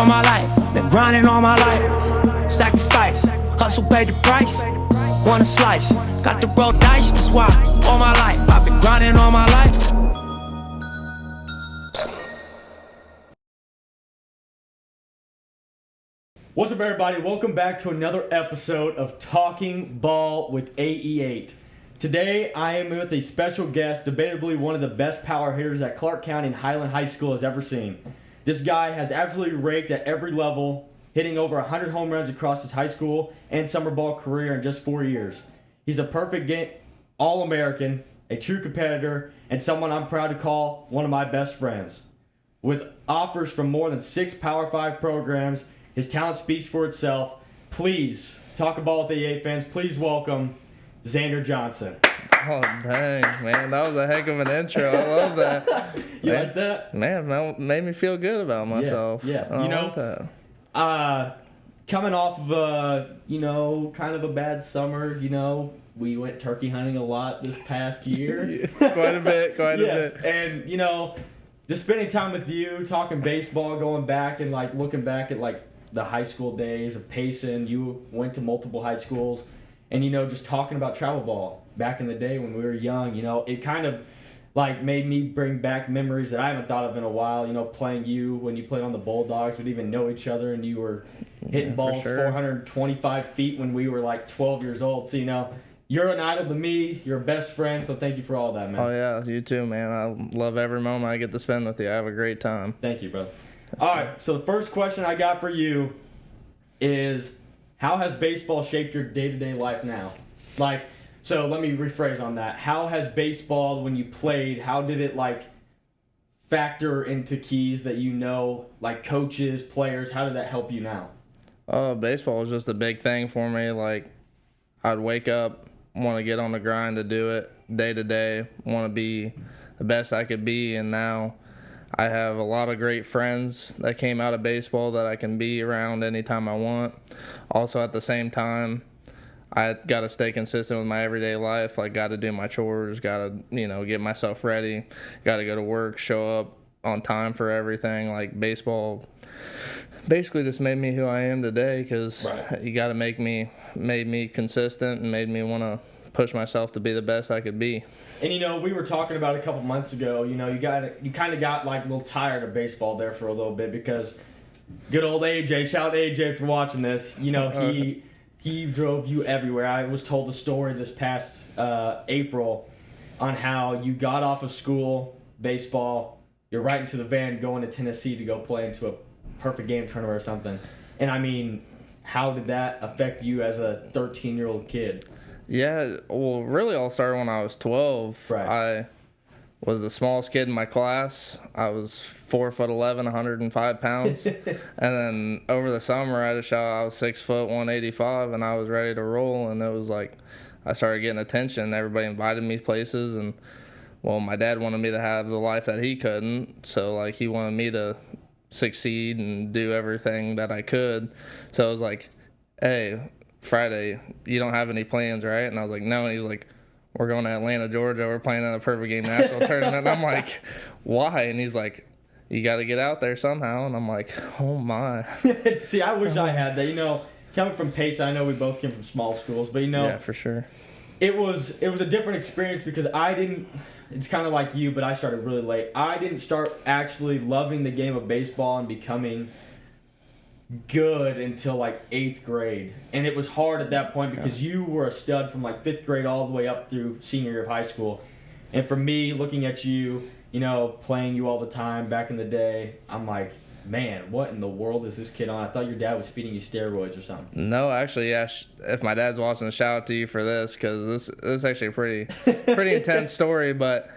all my life, been grinding all my life. Sacrifice, hustle paid the price. Want a slice, got to roll dice, that's why all my life, I've been grinding all my life. What's up, everybody? Welcome back to another episode of Talking Ball with AE8. Today, I am with a special guest, debatably one of the best power hitters that Clark County and Highland High School has ever seen. This guy has absolutely raked at every level, hitting over 100 home runs across his high school and summer ball career in just 4 years. He's a perfect game All-American, a true competitor, and someone I'm proud to call one of my best friends. With offers from more than 6 Power 5 programs, his talent speaks for itself. Please, talk ball with the AE8 fans. Please welcome Zander Johnson. Oh, dang, man. That was a heck of an intro. I love that. You like that? Man, that made me feel good about myself. Yeah. I like that. Coming off of, kind of a bad summer, we went turkey hunting a lot this past year. Quite a bit. Yes, and, just spending time with you, talking baseball, going back and, looking back at, the high school days of Payson. You went to multiple high schools. And, just talking about travel ball back in the day when we were young, it kind of, made me bring back memories that I haven't thought of in a while. Playing you when you played on the Bulldogs. We didn't even know each other, and you were hitting balls 425 feet when we were, 12 years old. So, you're an idol to me. You're a best friend, so thank you for all that, man. Oh, yeah, you too, man. I love every moment I get to spend with you. I have a great time. Thank you, brother. All right, so the first question I got for you is, how has baseball shaped your day-to-day life now? So let me rephrase on that. How has baseball, when you played, how did it, factor into keys that coaches, players, how did that help you now? Baseball was just a big thing for me. I'd wake up, want to get on the grind to do it day to day, want to be the best I could be, and now I have a lot of great friends that came out of baseball that I can be around anytime I want. Also, at the same time, I got to stay consistent with my everyday life. Got to do my chores, got to, get myself ready, got to go to work, show up on time for everything. Baseball basically just made me who I am today because you got to made me consistent and made me want to push myself to be the best I could be. And, we were talking about a couple months ago, you kind of got, a little tired of baseball there for a little bit because good old AJ, shout out AJ for watching this, he drove you everywhere. I was told the story this past April on how you got off of school, baseball, you're right into the van going to Tennessee to go play into a perfect game tournament or something. And, how did that affect you as a 13-year-old kid? Yeah, well, really all started when I was 12. Right. I was the smallest kid in my class. I was 4'11", 105 pounds. And then over the summer, I was 6 foot, 185, and I was ready to roll. And it was I started getting attention. Everybody invited me places, and my dad wanted me to have the life that he couldn't. So he wanted me to succeed and do everything that I could. So it was hey, Friday, you don't have any plans, right? And I was like, no. And he's like, we're going to Atlanta, Georgia. We're playing in a perfect game national tournament. And I'm like, why? And he's like, you got to get out there somehow. And I'm like, oh my. See, I wish I had that. Coming from Payson, I know we both came from small schools, but yeah, for sure. It was a different experience because I didn't. It's kind of like you, but I started really late. I didn't start actually loving the game of baseball and becoming good until 8th grade, and it was hard at that point because you were a stud from 5th grade all the way up through senior year of high school. And for me, looking at you, playing you all the time back in the day, I'm like, man, what in the world is this kid on? I thought your dad was feeding you steroids or something. No, actually, yeah. If my dad's watching, shout out to you for this because this is actually a pretty intense story. But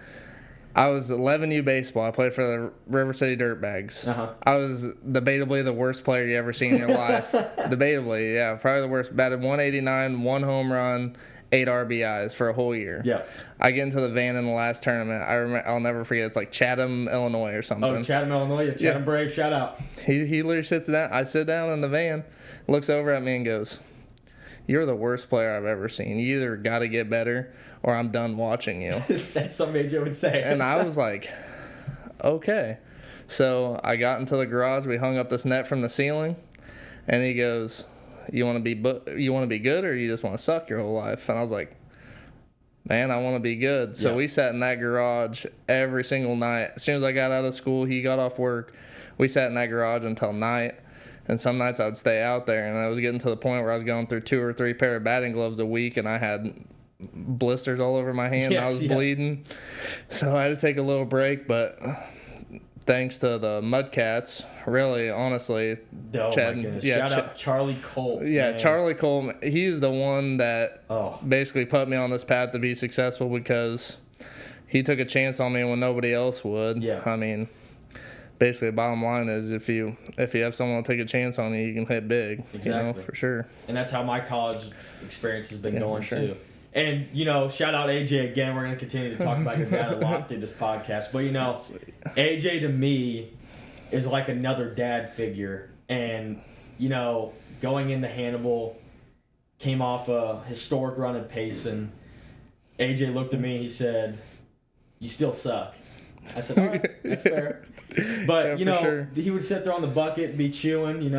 I was 11U baseball. I played for the River City Dirtbags. I was debatably the worst player you ever seen in your life. Debatably, yeah. Probably the worst. Batted 189, 1 home run, 8 RBIs for a whole year. Yeah. I get into the van in the last tournament. I'll never forget. It's Chatham, Illinois or something. Oh, Chatham, Illinois. Chatham Brave, shout out. He literally sits down. I sit down in the van, looks over at me and goes, "You're the worst player I've ever seen. You either got to get better or I'm done watching you." That's something AJ would say. And I was like, okay. So I got into the garage. We hung up this net from the ceiling, and he goes, "You want to be good, or you just want to suck your whole life?" And I was like, "Man, I want to be good." So we sat in that garage every single night. As soon as I got out of school, he got off work. We sat in that garage until night. And some nights I'd stay out there, and I was getting to the point where I was going through 2 or 3 pair of batting gloves a week, and I had blisters all over my hand. I was bleeding. So I had to take a little break, but thanks to the Mudcats, really, honestly. Oh, Chad, my goodness. Shout out Charlie Cole. Yeah, man. Charlie Cole, he's the one that basically put me on this path to be successful because he took a chance on me when nobody else would. Yeah. I mean, basically, the bottom line is if you have someone take a chance on you, you can hit big. Exactly. You know, for sure. And that's how my college experience has been going, sure. too. And, shout out AJ again. We're going to continue to talk about your dad a lot through this podcast. But, AJ to me is like another dad figure. And, going into Hannibal, came off a historic run at Payson. AJ looked at me and he said, "You still suck." I said, "All right, that's fair." But, sure. he would sit there on the bucket, be chewing,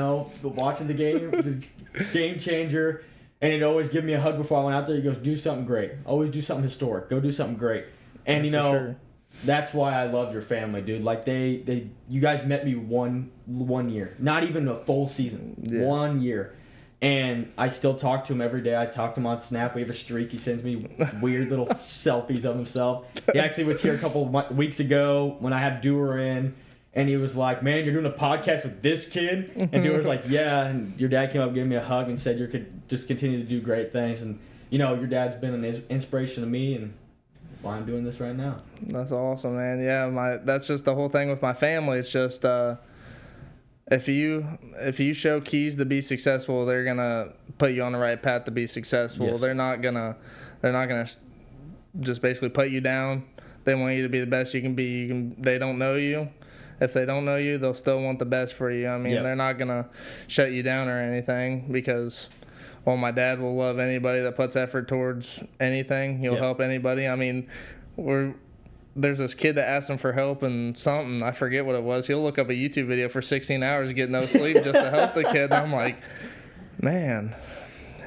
watching the game, the game changer. And he'd always give me a hug before I went out there. He goes, "Do something great. Always do something historic. Go do something great." And, sure. That's why I love your family, dude. Like, you guys met me one year. Not even a full season. Yeah. 1 year. And I still talk to him every day. I talk to him on Snap. We have a streak. He sends me weird little selfies of himself. He actually was here a couple of weeks ago when I had Dewar in. And he was like, "Man, you're doing a podcast with this kid?" And Dewar was like, "Yeah." And your dad came up, gave me a hug, and said you could just continue to do great things. And, your dad's been an inspiration to me, and why I'm doing this right now. That's awesome, man. Yeah, that's just the whole thing with my family. It's just if you show keys to be successful, they're gonna put you on the right path to be successful. Yes. They're not gonna just basically put you down. They want you to be the best you can be. They don't know you. If they don't know you, they'll still want the best for you. I mean, they're not going to shut you down or anything because, well, my dad will love anybody that puts effort towards anything. He'll help anybody. I mean, there's this kid that asked him for help and something. I forget what it was. He'll look up a YouTube video for 16 hours and get no sleep just to help the kid. And I'm like, man,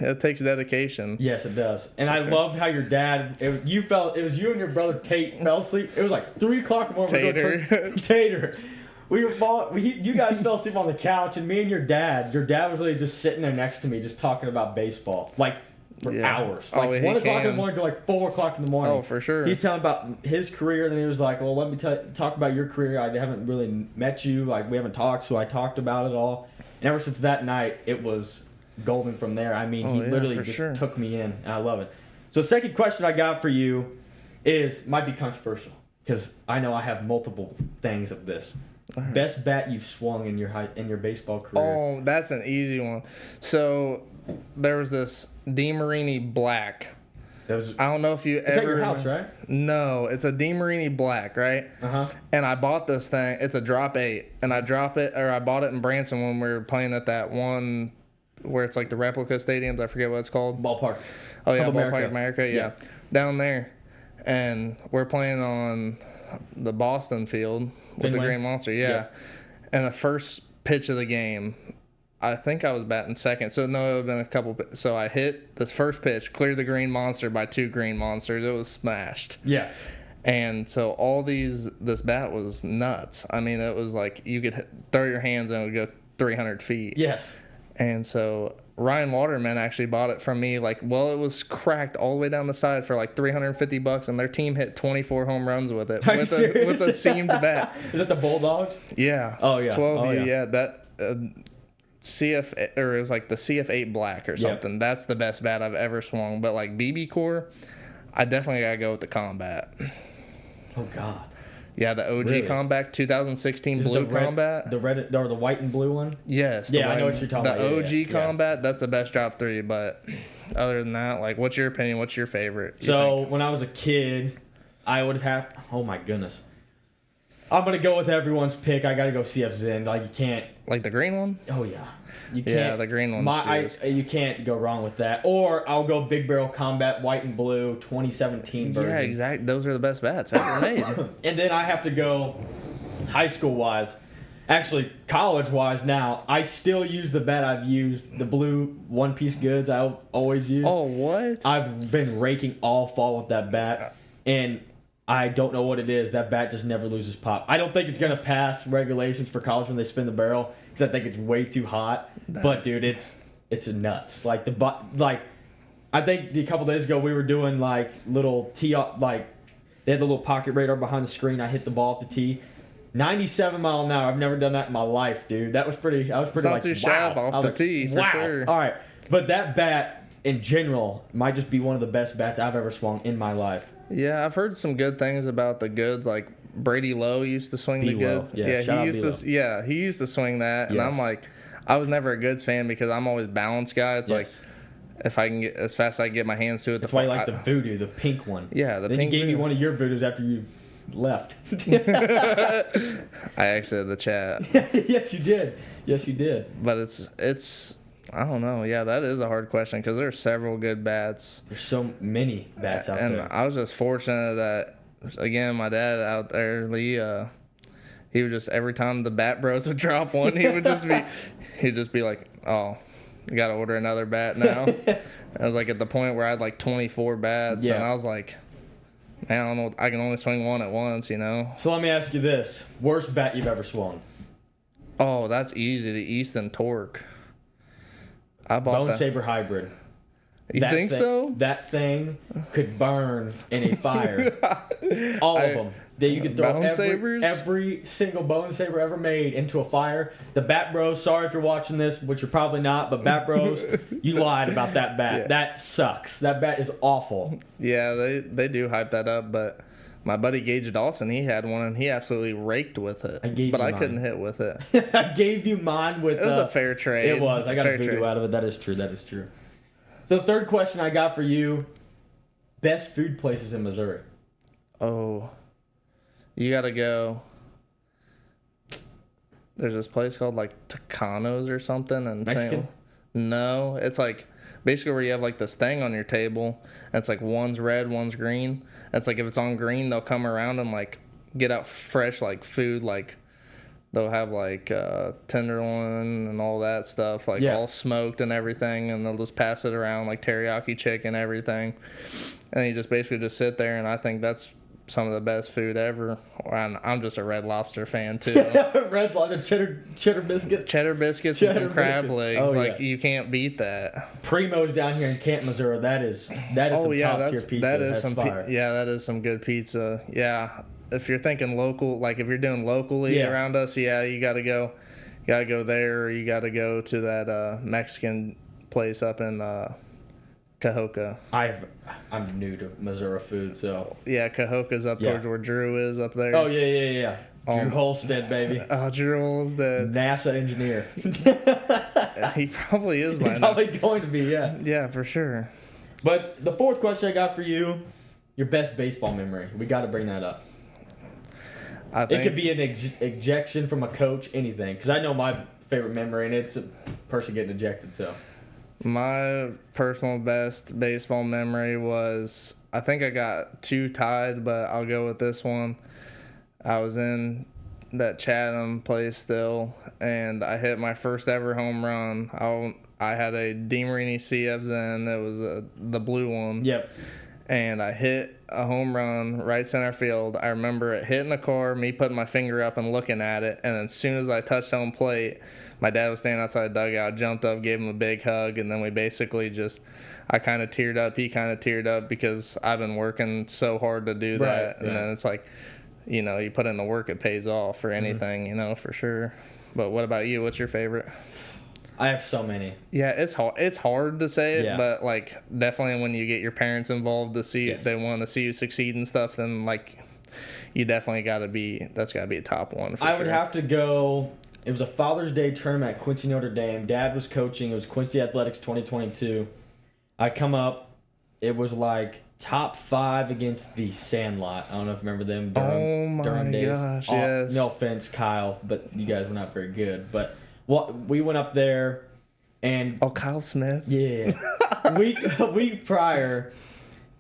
it takes dedication. Yes, it does. And I loved how your dad, it was you and your brother Tate fell asleep. It was like 3 o'clock in the morning. Tater. You guys fell asleep on the couch, and me and your dad was really just sitting there next to me, just talking about baseball, like for hours. Like 1 o'clock in the morning to like 4 o'clock in the morning. Oh, for sure. He's telling about his career, and then he was like, "Well, let me talk about your career. I haven't really met you. Like, we haven't talked, so I talked about it all." And ever since that night, it was golden from there. I mean, he literally just took me in, and I love it. So, second question I got for you might be controversial because I know I have multiple things of this. Right. Best bat you've swung in your baseball career? Oh, that's an easy one. So there was this DeMarini Black. I don't know if you ever. It's at your house, right? No, it's a DeMarini Black, right? And I bought this thing. It's a drop 8, and I bought it in Branson when we were playing at that one where it's like the replica stadiums. I forget what it's called. Ballpark. Oh yeah, Ballpark America. Yeah, down there, and we're playing on the Boston field with the Green Monster. Yeah, and the first pitch of the game, I think I was batting second. So no, it would have been a couple. So I hit this first pitch, cleared the Green Monster by 2 Green Monsters. It was smashed. Yeah. And so this bat was nuts. I mean, it was like you could throw your hands and it would go 300 feet. Yes. And so Ryan Waterman actually bought it from me. It was cracked all the way down the side for like $350, and their team hit 24 home runs with it with a seamed bat. Is that the Bulldogs? Yeah. Oh yeah. 12U. Yeah. That CF, or it was like the CF8 Black or something. Yep. That's the best bat I've ever swung. But like BB Core, I definitely gotta go with the Combat. Oh God. Yeah, the OG really? Combat, 2016 blue Combat. The red or the white and blue one? Yes. Yeah, I know what you're talking about. The OG Combat, that's the best drop 3. But other than that, like, what's your opinion? What's your favorite? So when I was a kid, I would have. Oh my goodness. I'm gonna go with everyone's pick. I gotta go CF Zen. Like you can't. Like the green one? Oh yeah. You can't. Yeah, the green one's you can't go wrong with that. Or I'll go Big Barrel Combat White and Blue 2017 version. Yeah, exactly. Those are the best bats ever made. And then I have to go high school wise, actually college wise now, I still use the bat I've used, the blue one-piece goods I always use. Oh, what? I've been raking all fall with that bat, and I don't know what it is. That bat just never loses pop. I don't think it's going to pass regulations for college when they spin the barrel because I think it's way too hot. But, dude, it's nuts. Like, I think a couple days ago we were doing, like, little tee up, like, they had the little pocket radar behind the screen. I hit the ball at the tee. 97 mile an hour. I've never done that in my life, dude. That was pretty. I was pretty It's not like, too wow. sharp off the tee, for sure. All right, but that bat in general might just be one of the best bats I've ever swung in my life. Yeah, I've heard some good things about the goods. Like Brady Lowe used to swing the B-Low. goods. Yeah, shout out he used B-Low. to. Yeah, he used to swing that, and I'm Yes. like, I was never a goods fan because I'm always balanced guy. It's like, Yes. if I can get as fast as I can get my hands to it, That's why you like the voodoo, the pink one. Yeah, the then pink you gave me voodoo. one of your voodoos after you left. I exited the chat, Yes, you did. Yes, you did. but it's. I don't know. Yeah, that is a hard question because there's several good bats. There's so many bats out And there. I was just fortunate that, again, my dad out there, he would just, every time the bat bros would drop one, he'd just be like, oh, you got to order another bat now. I was like at the point where I had like 24 bats, Yeah. and I was like, man, I don't know, I can only swing one at once, you know? So let me ask you this: worst bat you've ever swung? Oh, that's easy, the Easton Torque. I bought Bone that. Saber hybrid. You think so? That thing could burn in a fire. All of them. That you could throw Bone sabers? every single bone saber ever made into a fire. The Bat Bros, sorry if you're watching this, which you're probably not, but Bat Bros, you lied about that bat. Yeah. That sucks. That bat is awful. Yeah, they do hype that up, but my buddy Gage Dawson, he had one and he absolutely raked with it. But I couldn't hit with it. I gave you mine with. It was a fair trade. It was. I got a Fair video trade. out of it. That is true. That is true. So the third question I got for you: best food places in Missouri. Oh, you gotta go. There's this place called like Tucanos or something, and Mexican? No, it's like basically where you have like this thing on your table, and it's like one's red, one's green. And it's like if it's on green, they'll come around and like get out fresh like food, like they'll have like tenderloin and all that stuff, like Yeah. all smoked and everything, and they'll just pass it around like teriyaki chicken, everything. And you just basically just sit there, and I think that's some of the best food ever. And I'm just a Red Lobster fan too. Red Lobster, cheddar biscuit. Cheddar biscuits Cheddar and some crab biscuit. legs, Oh, like yeah. you can't beat that. Primo's down here in Canton, Missouri. That is some top tier pizza. that is That's some fire. yeah, that is some good pizza. Yeah, if you're thinking local, like if you're doing locally Yeah. around us, yeah, you gotta go there, or you gotta go to that Mexican place up in Cahokia. I'm new to Missouri food, so. Yeah, Cahokia's up Yeah. towards where Drew is up there. Oh yeah. Drew Holstead, baby. Drew is the NASA engineer. he probably is by He's now. probably going to be, yeah. Yeah, for sure. But the fourth question I got for you: your best baseball memory. We got to bring that up. I think It could be an ejection from a coach, anything. Because I know my favorite memory, and it's a person getting ejected. So. my personal best baseball memory was, I think I got two tied, but I'll go with this one. I was in that Chatham place still, and I hit my first ever home run. I had a DeMarini CF then. It was the blue one. Yep. And I hit a home run right center field. I remember it hitting the car, me putting my finger up and looking at it, and as soon as I touched home plate, my dad was standing outside the dugout, jumped up, gave him a big hug, and then we basically just, I kind of teared up, he kind of teared up because I've been working so hard to do that. Right, And then it's like, you know, you put in the work, it pays off for anything, you know, for sure. But what about you? What's your favorite? I have so many. Yeah, it's hard to say it, Yeah. but like definitely when you get your parents involved to see Yes. they want to see you succeed and stuff, then like you definitely that's got to be a top one for I sure. would have to go. It was a Father's Day tournament at Quincy Notre Dame. Dad was coaching. It was Quincy Athletics 2022. I come up. It was like top 5 against the Sandlot. I don't know if you remember them. Oh my Durham days. gosh, yes. No offense, Kyle, but you guys were not very good. But we went up there, and Oh, Kyle Smith. yeah, a week prior,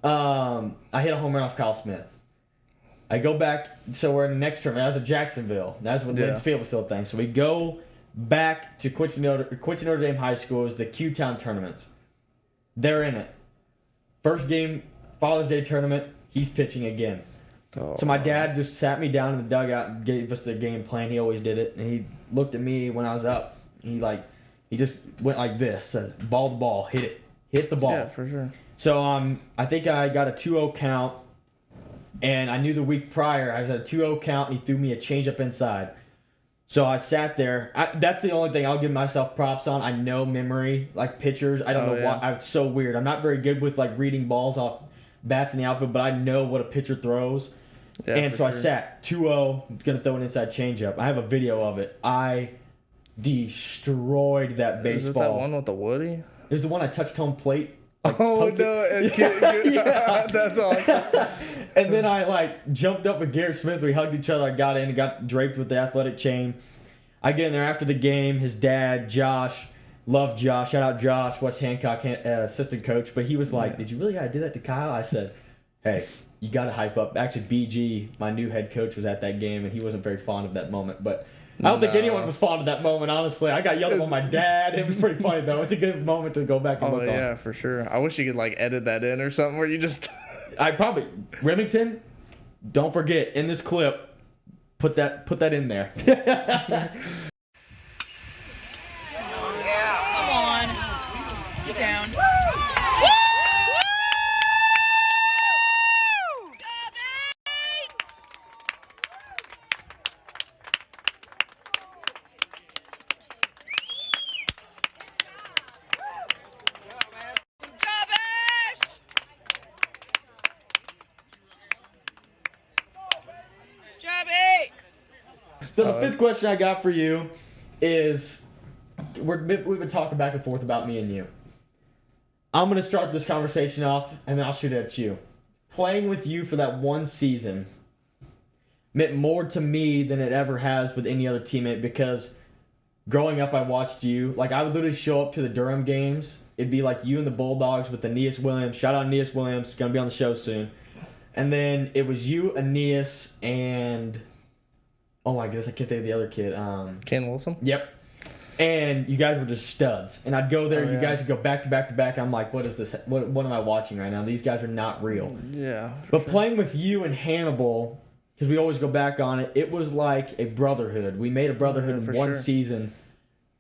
I hit a home run off Kyle Smith. I go back, so we're in the next tournament. That was at Jacksonville. That's when Lynn's Field was still a thing. So we go back to Quincy Notre Dame High School. It was the Q-Town tournaments. They're in it. First game, Father's Day tournament, he's pitching again. Oh, so my dad just sat me down in the dugout and gave us the game plan. He always did it. And he looked at me when I was up. He just went like this, says, ball the ball, hit it. Hit the ball. Yeah, for sure. So I think I got a 2-0 count. And I knew the week prior I was at a 2-0 count, and he threw me a changeup inside. So I sat there. That's the only thing I'll give myself props on. I know memory, like pitchers. I don't know why. It's so weird. I'm not very good with like reading balls off bats in the outfield, but I know what a pitcher throws. Yeah, and so I sat 2-0, going to throw an inside changeup. I have a video of it. I destroyed that baseball. Is it that one with the Woody? It was the one I touched home plate. Like, no, yeah. That's awesome. And then I jumped up with Garrett Smith. We hugged each other. I got in and got draped with the athletic chain. I get in there after the game. His dad, Josh, loved Josh. Shout out Josh, West Hancock assistant coach. But he was like, "Did you really got to do that to Kyle?" I said, "Hey, you got to hype up." Actually, BG, my new head coach, was at that game, and he wasn't very fond of that moment. But I don't think anyone was fond of that moment, honestly. I got yelled at by my dad. It was pretty funny, though. It's a good moment to go back and look on. Oh, yeah, for sure. I wish you could, edit that in or something where you just... Remington, don't forget, in this clip, put that in there. Yeah. Come on. Get down. So the fifth question I got for you is, we've been talking back and forth about me and you. I'm going to start this conversation off, and then I'll shoot it at you. Playing with you for that one season meant more to me than it ever has with any other teammate, because growing up I watched you. I would literally show up to the Durham games. It'd be like you and the Bulldogs with Aeneas Williams. Shout out Aeneas Williams. Going to be on the show soon. And then it was you, Aeneas, and... oh my goodness, I can't think of the other kid. Ken Wilson? Yep. And you guys were just studs. And I'd go there, you guys would go back to back to back. I'm like, what is this? What am I watching right now? These guys are not real. Yeah. But playing with you and Hannibal, because we always go back on it, it was like a brotherhood. We made a brotherhood in one season.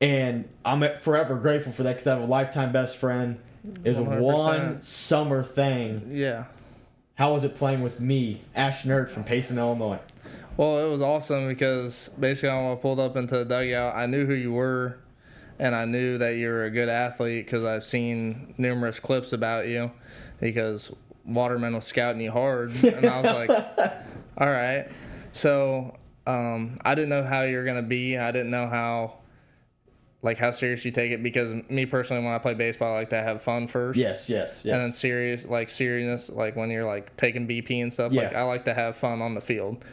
And I'm forever grateful for that, because I have a lifetime best friend. It was 100%. A one summer thing. Yeah. How was it playing with me, Ash Nerd from Payson, Illinois? Well, it was awesome because basically when I pulled up into the dugout, I knew who you were, and I knew that you were a good athlete because I've seen numerous clips about you, because Waterman was scouting you hard, and I was like, all right. So I didn't know how you were going to be. I didn't know how serious you take it, because me personally, when I play baseball, I like to have fun first. Yes. And then seriousness, when you're taking BP and stuff, I like to have fun on the field.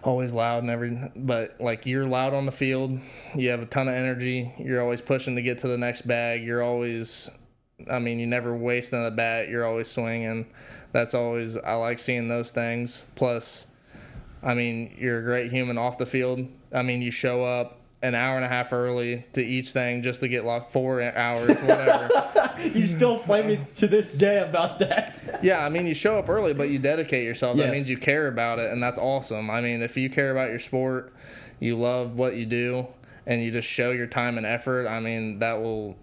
Always loud and everything, but you're loud on the field, you have a ton of energy, you're always pushing to get to the next bag, you're always, you never wasting a bat, you're always swinging. That's always, I like seeing those things. Plus, you're a great human off the field. You show up an hour and a half early to each thing just to get 4 hours, whatever. You still flame me to this day about that. Yeah, you show up early, but you dedicate yourself. Yes. That means you care about it, and that's awesome. If you care about your sport, you love what you do, and you just show your time and effort, that will...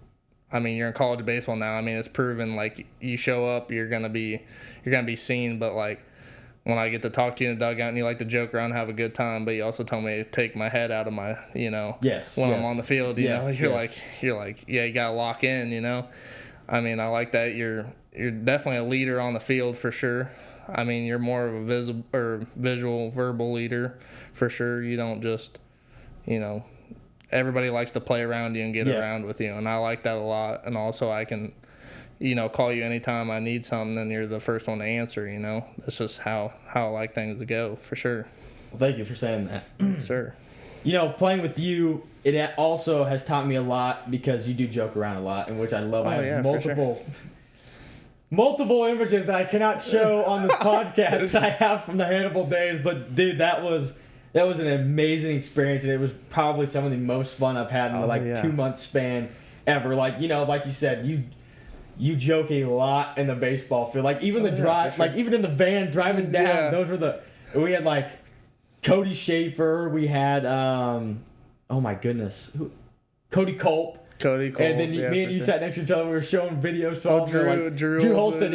you're in college baseball now. It's proven, you show up, you're gonna be seen, but when I get to talk to you in the dugout and you like to joke around and have a good time, but you also tell me to take my head out of my, when I'm on the field, you know, you're like, yeah, you got to lock in, I like that. You're definitely a leader on the field for sure. You're more of a visual, verbal leader for sure. You don't just, everybody likes to play around you and get around with you. And I like that a lot. And also I can, call you anytime I need something, and you're the first one to answer, That's just how I like things to go, for sure. Well, thank you for saying that. Sir. Playing with you, it also has taught me a lot, because you do joke around a lot, in which I love. I have multiple... multiple images that I cannot show on this podcast that I have from the Hannibal days. But dude, that was an amazing experience, and it was probably some of the most fun I've had in the 2 month span ever. Like, you know, like you said, you joke a lot in the baseball field. Like even the drive, like even in the van driving down, we had like Cody Schaefer, we had oh my goodness, Cody Culp. And then me and you sat next to each other. We were showing videos to Drew Holstead.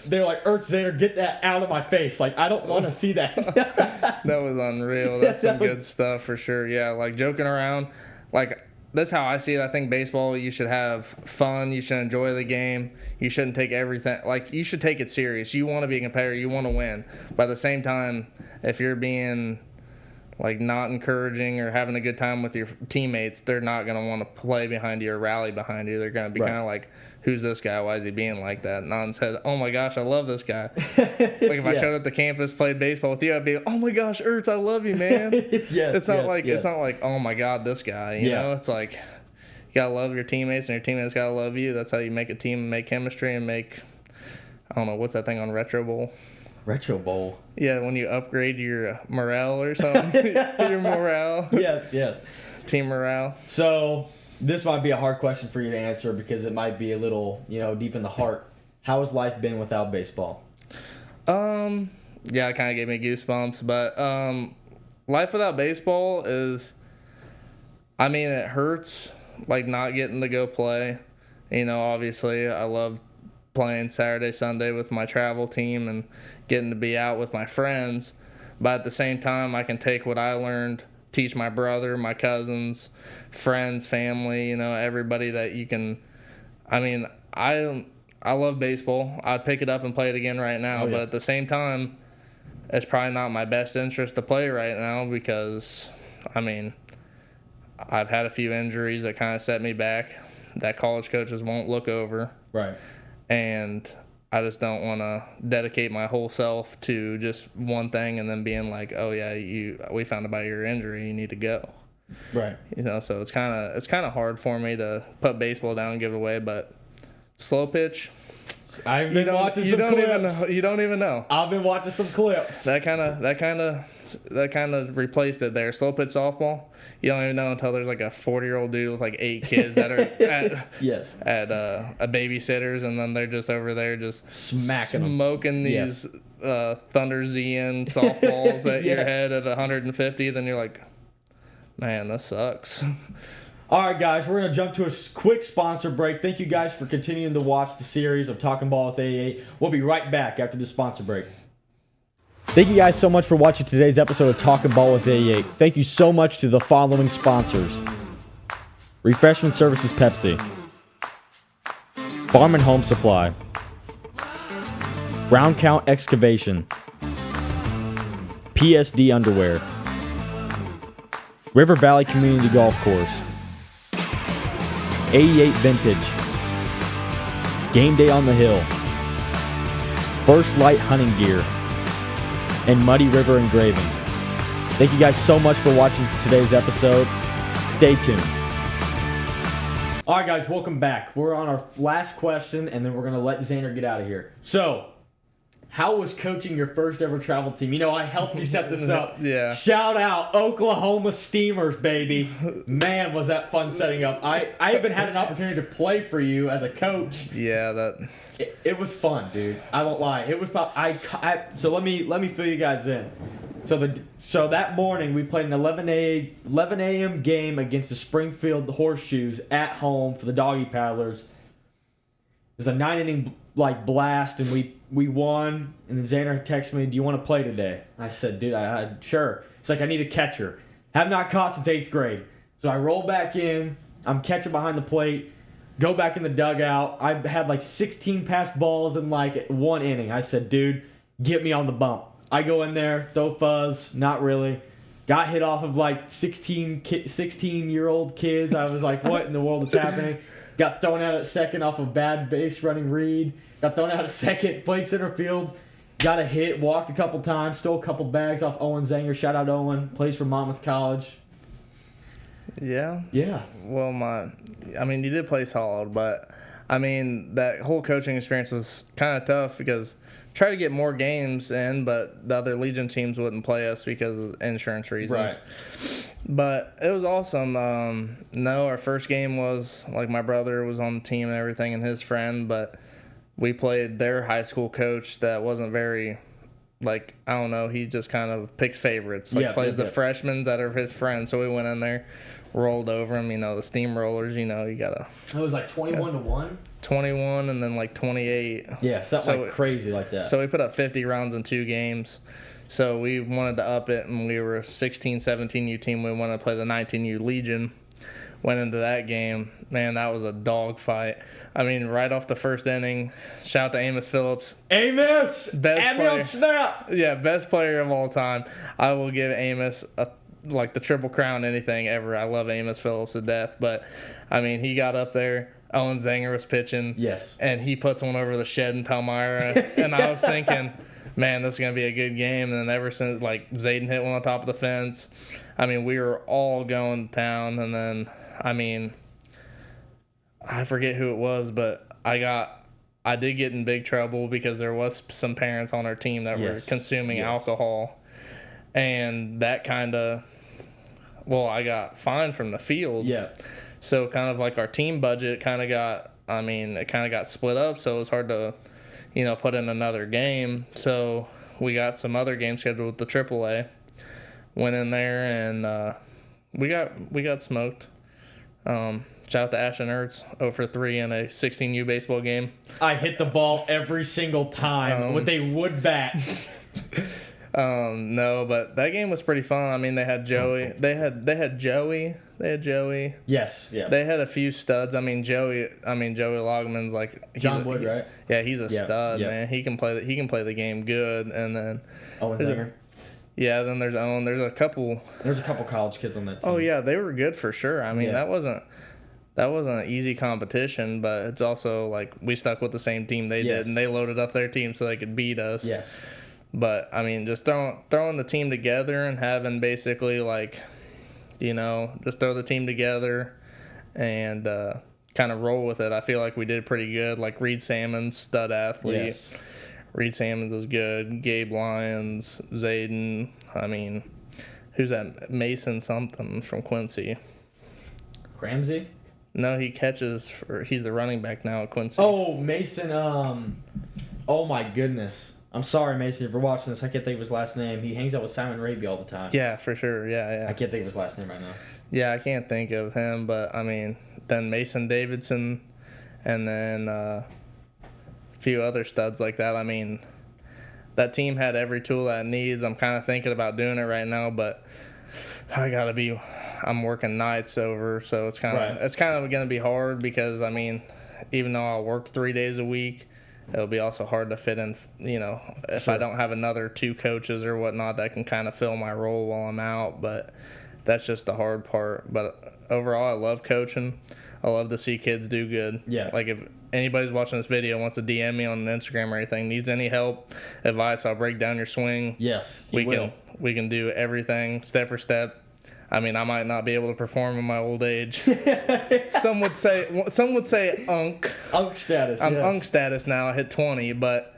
They're like, Zander, get that out of my face. Like, I don't want to see that. That was unreal. That's some good stuff for sure. Yeah, like joking around. Like, that's how I see it. I think baseball, you should have fun. You should enjoy the game. You shouldn't take everything. Like, you should take it serious. You want to be a competitor. You want to win. But at the same time, if you're being like not encouraging or having a good time with your teammates, they're not going to want to play behind you or rally behind you. They're going to be kind of like, who's this guy? Why is he being like that? And I said, oh my gosh, I love this guy. Like if I showed up to campus, played baseball with you, I'd be like, oh my gosh, Ertz, I love you, man. It's not like, oh my God, this guy. You know, it's like, you got to love your teammates and your teammates got to love you. That's how you make a team and make chemistry and make, I don't know, what's that thing on Retro Bowl? Retro Bowl. Yeah, when you upgrade your morale or something. Your morale. Yes. Team morale. So this might be a hard question for you to answer because it might be a little, deep in the heart. How has life been without baseball? Yeah, it kind of gave me goosebumps. But life without baseball is, I mean, it hurts, like not getting to go play. Obviously, I love playing Saturday, Sunday with my travel team and getting to be out with my friends. But at the same time, I can take what I learned, teach my brother, my cousins, friends, family, everybody that you can. I mean, I love baseball. I'd pick it up and play it again right now. But at the same time, it's probably not my best interest to play right now because, I mean, I've had a few injuries that kind of set me back that college coaches won't look over. Right. And I just don't want to dedicate my whole self to just one thing and then being like, oh yeah, we found about your injury, you need to go. Right. So it's kind of hard for me to put baseball down and give it away, but slow pitch. I've been watching some clips. You don't even know. I've been watching some clips. That kind of replaced it there. Slow pitch softball. You don't even know until there's like a 40-year-old dude with like 8 kids that are at a babysitters, and then they're just over there just smoking these Thunder ZN softballs at your head at 150. Then you're like, man, this sucks. All right, guys, we're going to jump to a quick sponsor break. Thank you guys for continuing to watch the series of Talking Ball with AA. We'll be right back after the sponsor break. Thank you guys so much for watching today's episode of Talking Ball with AA. Thank you so much to the following sponsors: Refreshment Services Pepsi, Farm and Home Supply, Round Count Excavation, PSD Underwear, River Valley Community Golf Course, 88 Vintage, Game Day on the Hill, First Light Hunting Gear, and Muddy River Engraving. Thank you guys so much for watching today's episode. Stay tuned. All right, guys, welcome back. We're on our last question, and then we're going to let Zander get out of here. So, how was coaching your first ever travel team? I helped you set this up. Yeah. Shout out Oklahoma Steamers, baby. Man, was that fun setting up. I even had an opportunity to play for you as a coach. Yeah, It was fun, dude. I won't lie. It was so let me fill you guys in. So that morning we played an 11 a.m. game against the Springfield Horseshoes at home for the Doggy Paddlers. It was a 9-inning blast, and we won. And then Zander texted me, "Do you want to play today?" I said, "Dude, I sure." It's like, I need a catcher. Have not caught since 8th grade. So I roll back in. I'm catching behind the plate. Go back in the dugout. I had 16 passed balls in one inning. I said, "Dude, get me on the bump." I go in there, throw fuzz, not really. Got hit off of 16-year-old kids. I was like, what in the world is happening? Got thrown out at second off a bad base running read. Got thrown out at second, played center field. Got a hit, walked a couple times, stole a couple bags off Owen Zanger. Shout out Owen, plays for Monmouth College. Yeah? Yeah. Well, you did play solid, but I mean, that whole coaching experience was kind of tough because try to get more games in, but the other Legion teams wouldn't play us because of insurance reasons. Right. But it was awesome. No, our first game was, like, my brother was on the team and everything and his friend, but we played their high school coach that wasn't very, like, I don't know, he just kind of picks favorites. Like, plays the freshmen that are his friends. So we went in there, rolled over him, the steamrollers, you got to. It was like 21-1? 21 and then like 28. Yeah, something like crazy like that. So we put up 50 rounds in 2 games. So we wanted to up it, and we were a 16, 17U team. We wanted to play the 19U Legion. Went into that game. Man, that was a dogfight. I mean, right off the first inning, shout out to Amos Phillips. Amos! Best player. On snap! Yeah, best player of all time. I will give Amos the triple crown anything ever. I love Amos Phillips to death. But, I mean, he got up there. Owen Zander was pitching. Yes. And he puts one over the shed in Palmyra. And I was thinking, man, this is going to be a good game. And then ever since, like, Zayden hit one on top of the fence. I mean, we were all going to town. And then, I mean, I forget who it was, but I did get in big trouble because there was some parents on our team that were consuming alcohol. And that kind of, I got fined from the field. Yeah. So kind of like our team budget kind of got split up, so it was hard to, put in another game. So we got some other games scheduled with the AAA. Went in there and we got smoked. Shout out to Ashton Ertz, 0-for-3 in a 16U baseball game. I hit the ball every single time with a wood bat. No, but that game was pretty fun. I mean, they had Joey. They had Joey. Yes, yeah. They had a few studs. Joey Logman's like John Wood, right? Yeah, he's a stud, man. He can play the game good. And then Owen Zander. Yeah, then there's Owen. There's a couple college kids on that team. Oh yeah, they were good for sure. I mean, that wasn't an easy competition, but it's also like we stuck with the same team they did, and they loaded up their team so they could beat us. Yes. But I mean, just throwing the team together and having basically just throw the team together and kind of roll with it. I feel like we did pretty good. Like Reed Salmons, stud athlete. Yes. Reed Salmons is good. Gabe Lyons, Zayden. I mean, who's that? Mason something from Quincy. Ramsey? No, he catches. He's the running back now at Quincy. Oh, Mason. Oh my goodness. I'm sorry, Mason, if you're watching this. I can't think of his last name. He hangs out with Simon Raby all the time. Yeah, for sure. Yeah. I can't think of his last name right now. Yeah, I can't think of him, but I mean, then Mason Davidson, and then a few other studs like that. I mean, that team had every tool that it needs. I'm kind of thinking about doing it right now, but I'm working nights over, so it's kind of going to be hard because, I mean, even though I'll work 3 days a week, it'll be also hard to fit in, if I don't have another 2 coaches or whatnot that can kind of fill my role while I'm out. But that's just the hard part. But overall, I love coaching. I love to see kids do good. Yeah. Like if anybody's watching this video wants to DM me on Instagram or anything, needs any help, advice, I'll break down your swing. Yes, we can do everything step for step. I mean, I might not be able to perform in my old age. Some would say unk. Unk status. I'm unk status now. I hit 20, but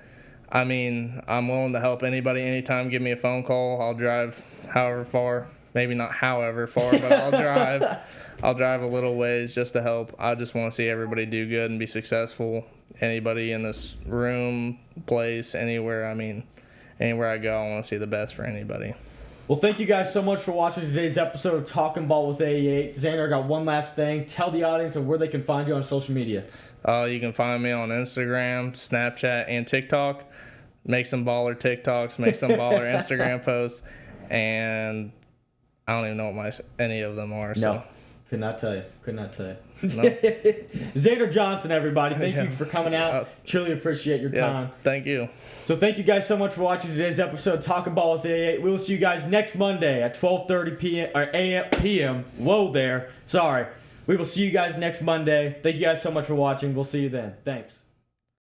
I mean, I'm willing to help anybody anytime. Give me a phone call. I'll drive however far. Maybe not however far, but I'll drive. I'll drive a little ways just to help. I just want to see everybody do good and be successful. Anybody in this room, place, anywhere. I mean, anywhere I go, I want to see the best for anybody. Well, thank you guys so much for watching today's episode of Talking Ball with AE8. Zander, I got one last thing. Tell the audience of where they can find you on social media. You can find me on Instagram, Snapchat, and TikTok. Make some baller TikToks, make some baller Instagram posts, and I don't even know what any of them are. So. No, could not tell you. No. Zander Johnson, everybody. Thank you for coming out. Truly appreciate your time. Thank you. So thank you guys so much for watching today's episode of Talking Ball with AE8. We will see you guys next Monday at 12:30 p.m. or p.m. Whoa there. Sorry. We will see you guys next Monday. Thank you guys so much for watching. We'll see you then. Thanks.